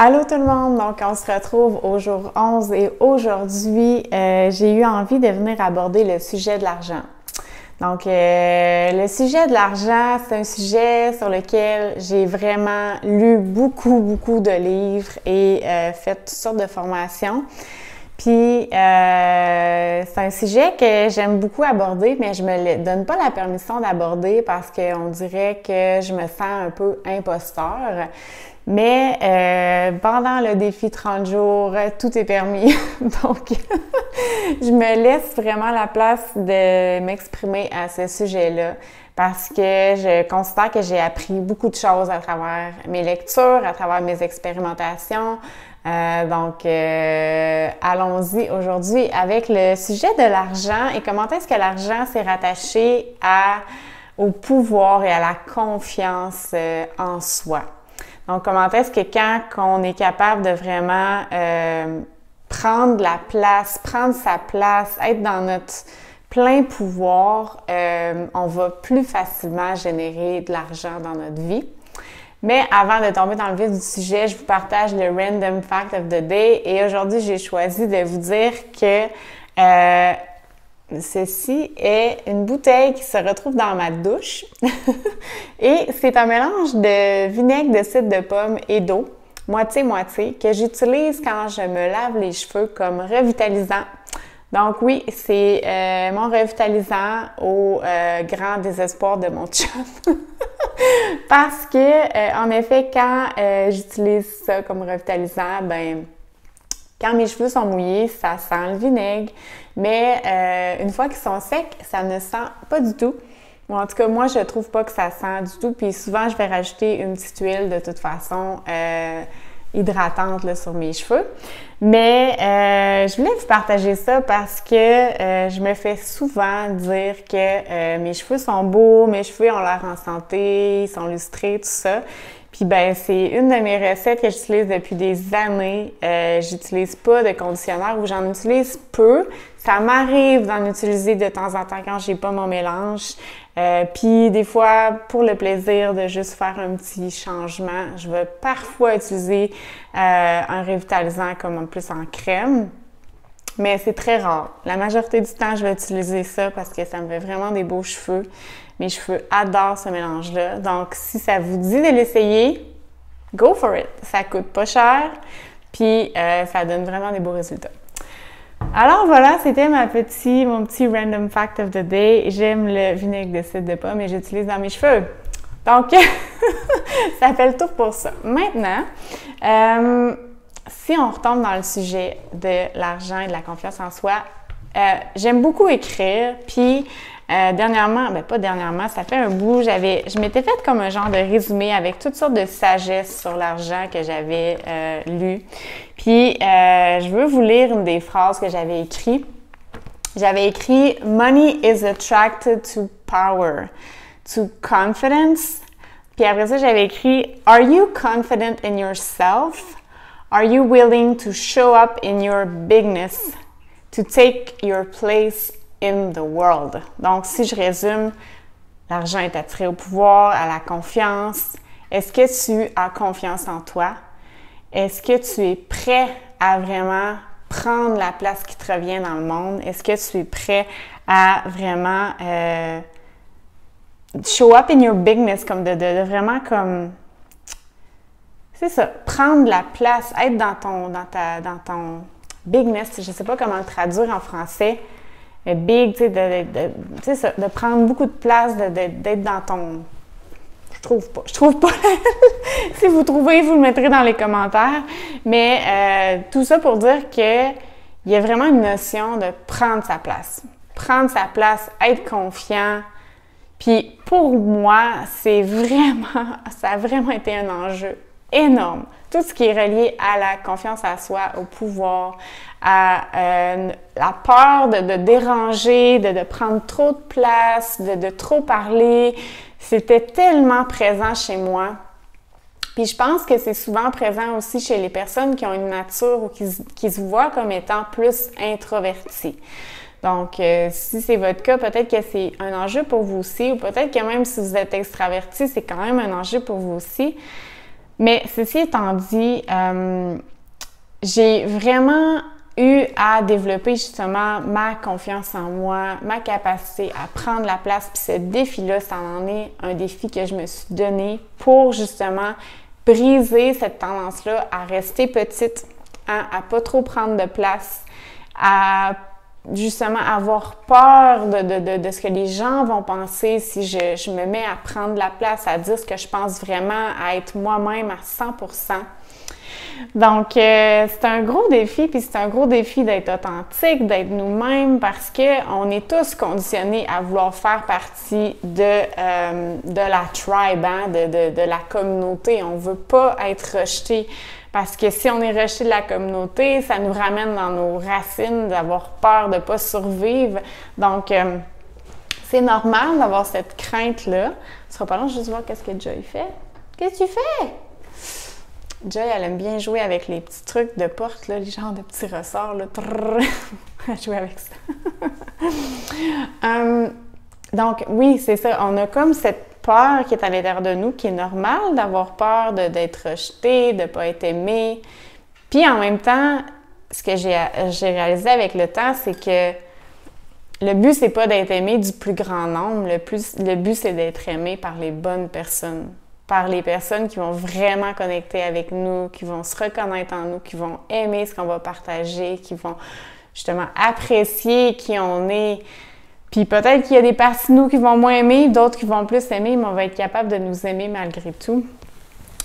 Allô tout le monde! Donc, on se retrouve au jour 11 et aujourd'hui, j'ai eu envie de venir aborder le sujet de l'argent. Donc, le sujet de l'argent, c'est un sujet sur lequel j'ai vraiment lu beaucoup de livres et fait toutes sortes de formations. Puis, c'est un sujet que j'aime beaucoup aborder, mais je me donne pas la permission d'aborder parce qu'on dirait que je me sens un peu imposteur. Mais pendant le défi 30 jours, tout est permis. Donc, je me laisse vraiment la place de m'exprimer à ce sujet-là parce que je considère que j'ai appris beaucoup de choses à travers mes lectures, à travers mes expérimentations. Donc, allons-y aujourd'hui avec le sujet de l'argent et comment est-ce que l'argent s'est rattaché au pouvoir et à la confiance en soi. Donc, comment est-ce que quand on est capable de vraiment prendre la place, prendre sa place, être dans notre plein pouvoir, on va plus facilement générer de l'argent dans notre vie. Mais avant de tomber dans le vif du sujet, je vous partage le Random Fact of the Day et aujourd'hui, j'ai choisi de vous dire que ceci est une bouteille qui se retrouve dans ma douche et c'est un mélange de vinaigre de cidre de pomme et d'eau, moitié-moitié, que j'utilise quand je me lave les cheveux comme revitalisant. Donc oui, c'est mon revitalisant au grand désespoir de mon chum. Parce que, en effet, quand j'utilise ça comme revitalisant, ben quand mes cheveux sont mouillés, ça sent le vinaigre, mais une fois qu'ils sont secs, ça ne sent pas du tout. Ou en tout cas, moi, je trouve pas que ça sent du tout. Puis souvent, je vais rajouter une petite huile de toute façon hydratante là, sur mes cheveux. Mais je voulais vous partager ça parce que je me fais souvent dire que mes cheveux sont beaux, mes cheveux ont l'air en santé, ils sont lustrés, tout ça. Puis ben c'est une de mes recettes que j'utilise depuis des années. J'utilise pas de conditionnaire ou j'en utilise peu. Ça m'arrive d'en utiliser de temps en temps quand j'ai pas mon mélange. Puis des fois, pour le plaisir de juste faire un petit changement, je vais parfois utiliser un revitalisant comme plus en crème. Mais c'est très rare. La majorité du temps, je vais utiliser ça parce que ça me fait vraiment des beaux cheveux. Mes cheveux adorent ce mélange-là. Donc, si ça vous dit de l'essayer, go for it! Ça coûte pas cher, puis ça donne vraiment des beaux résultats. Alors voilà, c'était mon petit random fact of the day. J'aime le vinaigre de cidre de pomme et j'utilise dans mes cheveux. Donc, ça fait le tour pour ça. Maintenant, si on retombe dans le sujet de l'argent et de la confiance en soi, j'aime beaucoup écrire, puis dernièrement, pas dernièrement, ça fait un bout, je m'étais fait comme un genre de résumé avec toutes sortes de sagesse sur l'argent que j'avais lu. Puis, je veux vous lire une des phrases que j'avais écrites. J'avais écrit « Money is attracted to power, to confidence ». Puis après ça, j'avais écrit « Are you confident in yourself? Are you willing to show up in your bigness, to take your place in the world ». Donc, si je résume, l'argent est attiré au pouvoir, à la confiance. Est-ce que tu as confiance en toi? Est-ce que tu es prêt à vraiment prendre la place qui te revient dans le monde? Est-ce que tu es prêt à vraiment show up in your bigness, comme de vraiment comme... C'est ça, prendre la place, être dans ton bigness, je ne sais pas comment le traduire en français. Big, tu sais, de prendre beaucoup de place, d'être dans ton... Je trouve pas. Si vous trouvez, vous le mettrez dans les commentaires. Mais tout ça pour dire qu'il y a vraiment une notion de prendre sa place. Prendre sa place, être confiant. Puis pour moi, ça a vraiment été un enjeu énorme. Tout ce qui est relié à la confiance en soi, au pouvoir, à la peur de déranger, de prendre trop de place, de trop parler, c'était tellement présent chez moi. Puis je pense que c'est souvent présent aussi chez les personnes qui ont une nature ou qui se voient comme étant plus introverties. Donc, si c'est votre cas, peut-être que c'est un enjeu pour vous aussi, ou peut-être que même si vous êtes extraverti, c'est quand même un enjeu pour vous aussi. Mais ceci étant dit, j'ai vraiment eu à développer justement ma confiance en moi, ma capacité à prendre la place. Puis ce défi-là, ça en est un défi que je me suis donné pour justement briser cette tendance-là à rester petite, hein, à pas trop prendre de place, à justement avoir peur de ce que les gens vont penser si je me mets à prendre la place, à dire ce que je pense vraiment, à être moi-même à 100%. Donc, c'est un gros défi, puis c'est un gros défi d'être authentique, d'être nous-mêmes, parce qu'on est tous conditionnés à vouloir faire partie de la tribe, hein, de la communauté. On ne veut pas être rejeté, parce que si on est rejeté de la communauté, ça nous ramène dans nos racines, d'avoir peur de ne pas survivre. Donc, c'est normal d'avoir cette crainte-là. Ce sera pas long, juste voir qu'est-ce que Joy fait. Qu'est-ce que tu fais? Joy, elle aime bien jouer avec les petits trucs de porte, là, les genres de petits ressorts, là. Elle joue avec ça. Donc, oui, c'est ça. On a comme cette peur qui est à l'intérieur de nous, qui est normale d'avoir peur d'être rejeté, de ne pas être aimé. Puis, en même temps, ce que j'ai réalisé avec le temps, c'est que le but, c'est pas d'être aimé du plus grand nombre. Le but, c'est d'être aimé par les bonnes personnes. Par les personnes qui vont vraiment connecter avec nous, qui vont se reconnaître en nous, qui vont aimer ce qu'on va partager, qui vont justement apprécier qui on est. Puis peut-être qu'il y a des parties de nous qui vont moins aimer, d'autres qui vont plus aimer, mais on va être capable de nous aimer malgré tout.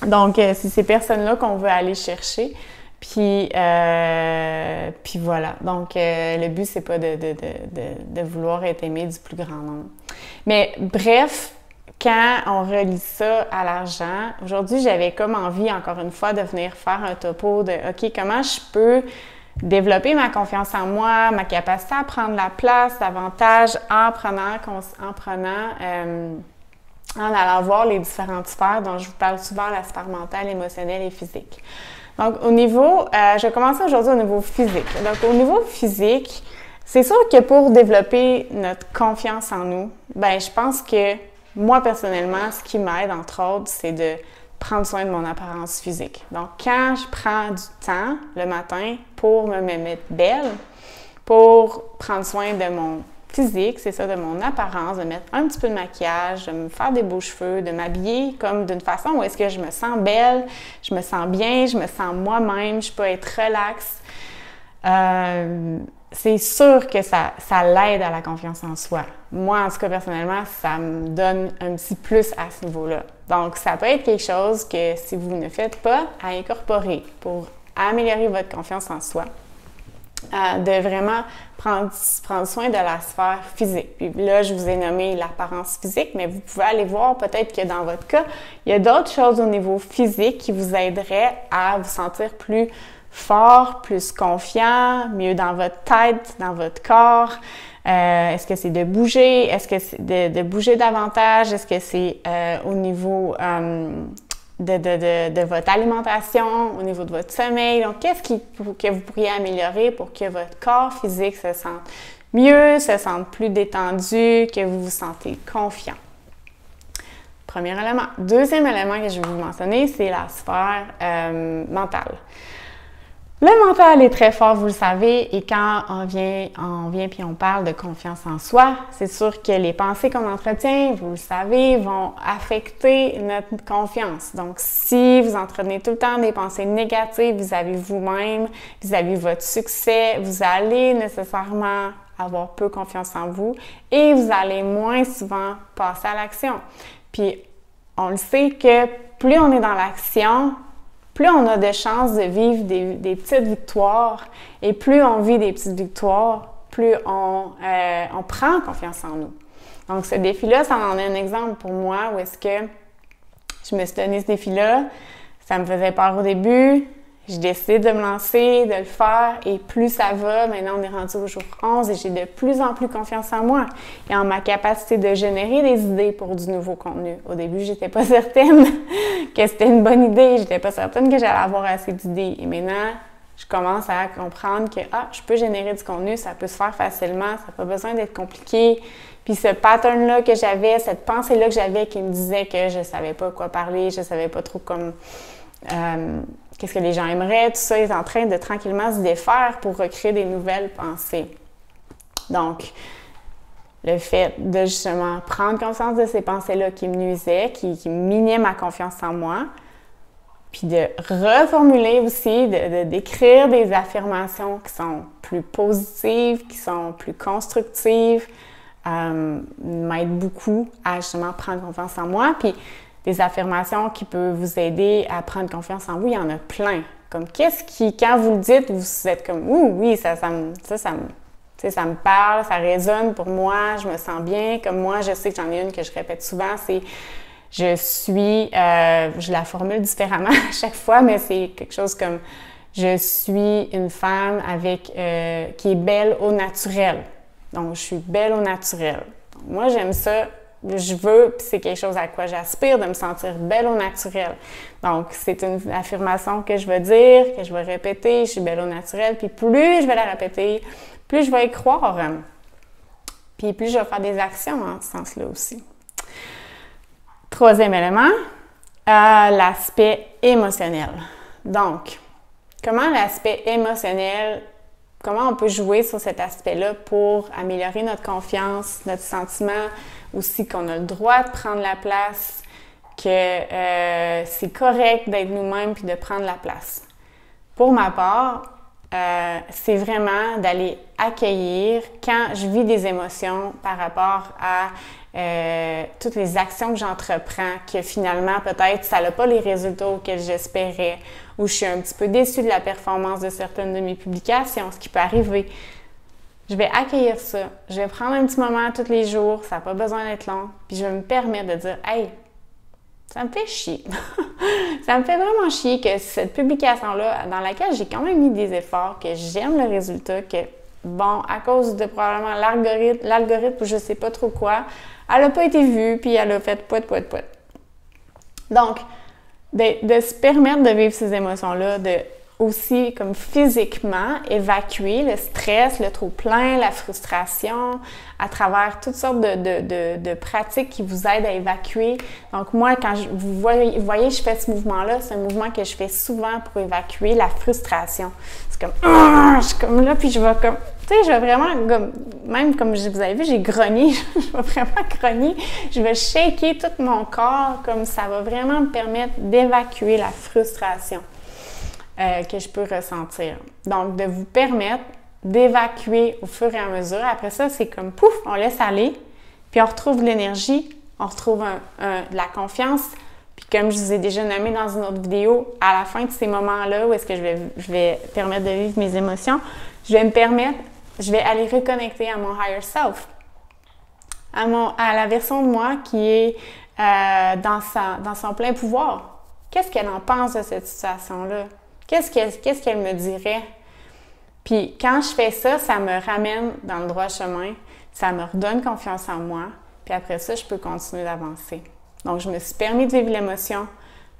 Donc, c'est ces personnes-là qu'on veut aller chercher. Puis voilà. Donc, le but, c'est pas de vouloir être aimé du plus grand nombre. Mais bref, quand on relie ça à l'argent, aujourd'hui, j'avais comme envie, encore une fois, de venir faire un topo de « OK, comment je peux développer ma confiance en moi, ma capacité à prendre la place davantage en allant voir les différentes sphères dont je vous parle souvent, la sphère mentale, émotionnelle et physique. » Donc, je vais commencer aujourd'hui au niveau physique. Donc, au niveau physique, c'est sûr que pour développer notre confiance en nous, je pense que moi, personnellement, ce qui m'aide, entre autres, c'est de prendre soin de mon apparence physique. Donc, quand je prends du temps le matin pour me mettre belle, pour prendre soin de mon physique, c'est ça, de mon apparence, de mettre un petit peu de maquillage, de me faire des beaux cheveux, de m'habiller comme d'une façon où est-ce que je me sens belle, je me sens bien, je me sens moi-même, je peux être relaxe. C'est sûr que ça l'aide à la confiance en soi. Moi, en tout cas, personnellement, ça me donne un petit plus à ce niveau-là. Donc, ça peut être quelque chose que, si vous ne faites pas, à incorporer pour améliorer votre confiance en soi, de vraiment prendre soin de la sphère physique. Puis là, je vous ai nommé l'apparence physique, mais vous pouvez aller voir peut-être que dans votre cas, il y a d'autres choses au niveau physique qui vous aideraient à vous sentir plus fort, plus confiant, mieux dans votre tête, dans votre corps. Est-ce que c'est de bouger? Est-ce que c'est de bouger davantage? Est-ce que c'est au niveau de votre alimentation, au niveau de votre sommeil? Donc, qu'est-ce que vous pourriez améliorer pour que votre corps physique se sente mieux, se sente plus détendu, que vous vous sentez confiant? Premier élément. Deuxième élément que je vais vous mentionner, c'est la sphère mentale. Le mental est très fort, vous le savez, et quand on vient puis on parle de confiance en soi, c'est sûr que les pensées qu'on entretient, vous le savez, vont affecter notre confiance. Donc, si vous entretenez tout le temps des pensées négatives vis-à-vis vous-même, vis-à-vis votre succès, vous allez nécessairement avoir peu confiance en vous et vous allez moins souvent passer à l'action. Puis, on le sait que plus on est dans l'action, plus on a de chances de vivre des petites victoires et plus on vit des petites victoires, plus on prend confiance en nous. Donc, ce défi-là, ça en est un exemple pour moi où est-ce que je me suis donné ce défi-là, ça me faisait peur au début, j'ai décidé de me lancer, de le faire et plus ça va, maintenant on est rendu au jour 11 et j'ai de plus en plus confiance en moi et en ma capacité de générer des idées pour du nouveau contenu. Au début, j'étais pas certaine que c'était une bonne idée, j'étais pas certaine que j'allais avoir assez d'idées et maintenant, je commence à comprendre que je peux générer du contenu, ça peut se faire facilement, ça n'a pas besoin d'être compliqué. Puis ce pattern-là que j'avais, cette pensée-là que j'avais qui me disait que je savais pas quoi parler, je savais pas trop qu'est-ce que les gens aimeraient, tout ça est en train de tranquillement se défaire pour recréer des nouvelles pensées. Donc, le fait de justement prendre conscience de ces pensées-là qui me nuisaient, qui minaient ma confiance en moi, puis de reformuler aussi, d'écrire des affirmations qui sont plus positives, qui sont plus constructives, m'aide beaucoup à justement prendre confiance en moi. Puis des affirmations qui peuvent vous aider à prendre confiance en vous, il y en a plein. Comme qu'est-ce qui, quand vous le dites, vous êtes comme « Ouh, oui, ça me parle, ça résonne pour moi, je me sens bien. » Comme moi, je sais que j'en ai une que je répète souvent, c'est « je la formule différemment à chaque fois, mais c'est quelque chose comme « Je suis une femme qui est belle au naturel. » Donc, je suis belle au naturel. Donc, moi, j'aime ça. Je veux, puis c'est quelque chose à quoi j'aspire, de me sentir belle au naturel. Donc, c'est une affirmation que je vais dire, que je vais répéter, je suis belle au naturel, puis plus je vais la répéter, plus je vais y croire. Puis plus je vais faire des actions en ce sens-là aussi. Troisième élément, l'aspect émotionnel. Donc, comment l'aspect émotionnel, comment on peut jouer sur cet aspect-là pour améliorer notre confiance, notre sentiment, aussi qu'on a le droit de prendre la place, que c'est correct d'être nous-mêmes puis de prendre la place. Pour ma part, c'est vraiment d'aller accueillir quand je vis des émotions par rapport à toutes les actions que j'entreprends, que finalement, peut-être, ça n'a pas les résultats auxquels j'espérais, ou je suis un petit peu déçue de la performance de certaines de mes publications, ce qui peut arriver. Je vais accueillir ça. Je vais prendre un petit moment tous les jours, ça n'a pas besoin d'être long, puis je vais me permettre de dire « Hey, ça me fait chier. Ça me fait vraiment chier que cette publication-là, dans laquelle j'ai quand même mis des efforts, que j'aime le résultat, que, bon, à cause de probablement l'algorithme ou je sais pas trop quoi, elle n'a pas été vue, puis elle a fait poète. Donc, de se permettre de vivre ces émotions-là, de aussi, comme physiquement, évacuer le stress, le trop-plein, la frustration, à travers toutes sortes de pratiques qui vous aident à évacuer. Donc moi, quand vous voyez, je fais ce mouvement-là, c'est un mouvement que je fais souvent pour évacuer la frustration. C'est comme, je suis comme là, puis je vais comme, tu sais, je vais vraiment, même comme vous avez vu, j'ai grogné, je vais vraiment grogner, je vais shaker tout mon corps, comme ça va vraiment me permettre d'évacuer la frustration que je peux ressentir. Donc, de vous permettre d'évacuer au fur et à mesure. Après ça, c'est comme pouf, on laisse aller, puis on retrouve de l'énergie, on retrouve de la confiance. Puis comme je vous ai déjà nommé dans une autre vidéo, à la fin de ces moments-là où est-ce que je vais permettre de vivre mes émotions, je vais aller reconnecter à mon higher self, à la version de moi qui est dans son plein pouvoir. Qu'est-ce qu'elle en pense de cette situation-là? Qu'est-ce qu'elle me dirait? Puis quand je fais ça, ça me ramène dans le droit chemin, ça me redonne confiance en moi, puis après ça, je peux continuer d'avancer. Donc, je me suis permis de vivre l'émotion.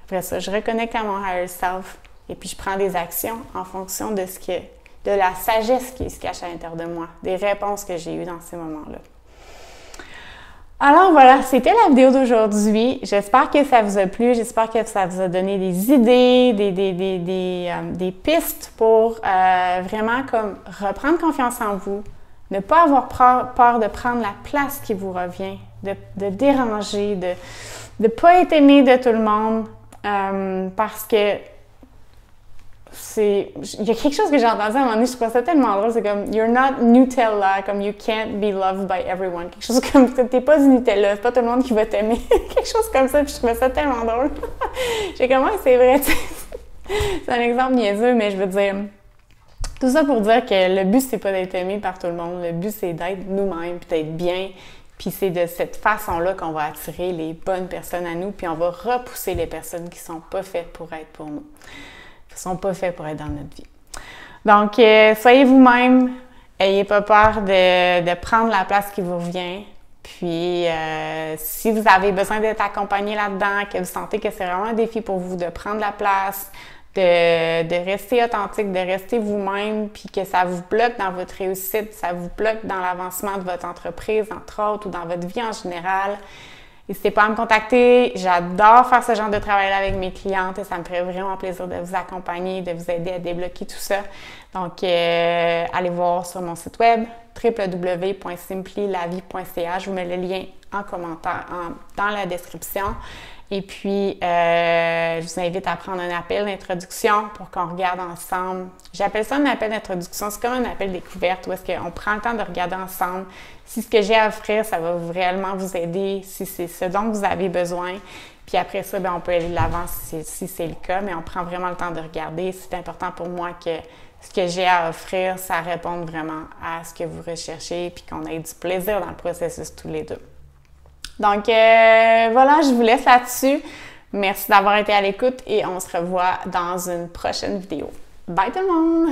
Après ça, je reconnecte à mon higher self et puis je prends des actions en fonction de la sagesse qui se cache à l'intérieur de moi, des réponses que j'ai eues dans ces moments-là. Alors voilà, c'était la vidéo d'aujourd'hui. J'espère que ça vous a plu, j'espère que ça vous a donné des idées, des pistes pour vraiment comme reprendre confiance en vous, ne pas avoir peur de prendre la place qui vous revient, de déranger, de ne pas être aimé de tout le monde, parce que il y a quelque chose que j'ai entendu à un moment donné, je trouve ça tellement drôle, c'est comme « You're not Nutella », comme « You can't be loved by everyone », quelque chose comme « T'es pas du Nutella, c'est pas tout le monde qui va t'aimer », quelque chose comme ça, puis je trouvais ça tellement drôle. J'ai comme « c'est vrai », c'est un exemple niaiseux, mais je veux dire, tout ça pour dire que le but, c'est pas d'être aimé par tout le monde, le but, c'est d'être nous-mêmes, puis d'être bien, puis c'est de cette façon-là qu'on va attirer les bonnes personnes à nous, puis on va repousser les personnes qui sont pas faites pour être pour nous. Qui sont pas faits pour être dans notre vie. Donc, soyez vous-même, ayez pas peur de prendre la place qui vous revient. Puis, si vous avez besoin d'être accompagné là-dedans, que vous sentez que c'est vraiment un défi pour vous de prendre la place, de rester authentique, de rester vous-même, puis que ça vous bloque dans votre réussite, ça vous bloque dans l'avancement de votre entreprise, entre autres, ou dans votre vie en général, N'hésitez pas à me contacter. J'adore faire ce genre de travail-là avec mes clientes et ça me ferait vraiment plaisir de vous accompagner, de vous aider à débloquer tout ça. Donc, allez voir sur mon site web www.simplylavie.ca. Je vous mets le lien en commentaire, dans la description. Et puis, je vous invite à prendre un appel d'introduction pour qu'on regarde ensemble. J'appelle ça un appel d'introduction. C'est comme un appel découverte où est-ce qu'on prend le temps de regarder ensemble si ce que j'ai à offrir, ça va réellement vous aider, si c'est ce dont vous avez besoin. Puis après ça, bien, on peut aller de l'avant si c'est le cas, mais on prend vraiment le temps de regarder. C'est important pour moi que ce que j'ai à offrir, ça réponde vraiment à ce que vous recherchez puis qu'on ait du plaisir dans le processus tous les deux. Donc, voilà, je vous laisse là-dessus. Merci d'avoir été à l'écoute et on se revoit dans une prochaine vidéo. Bye tout le monde!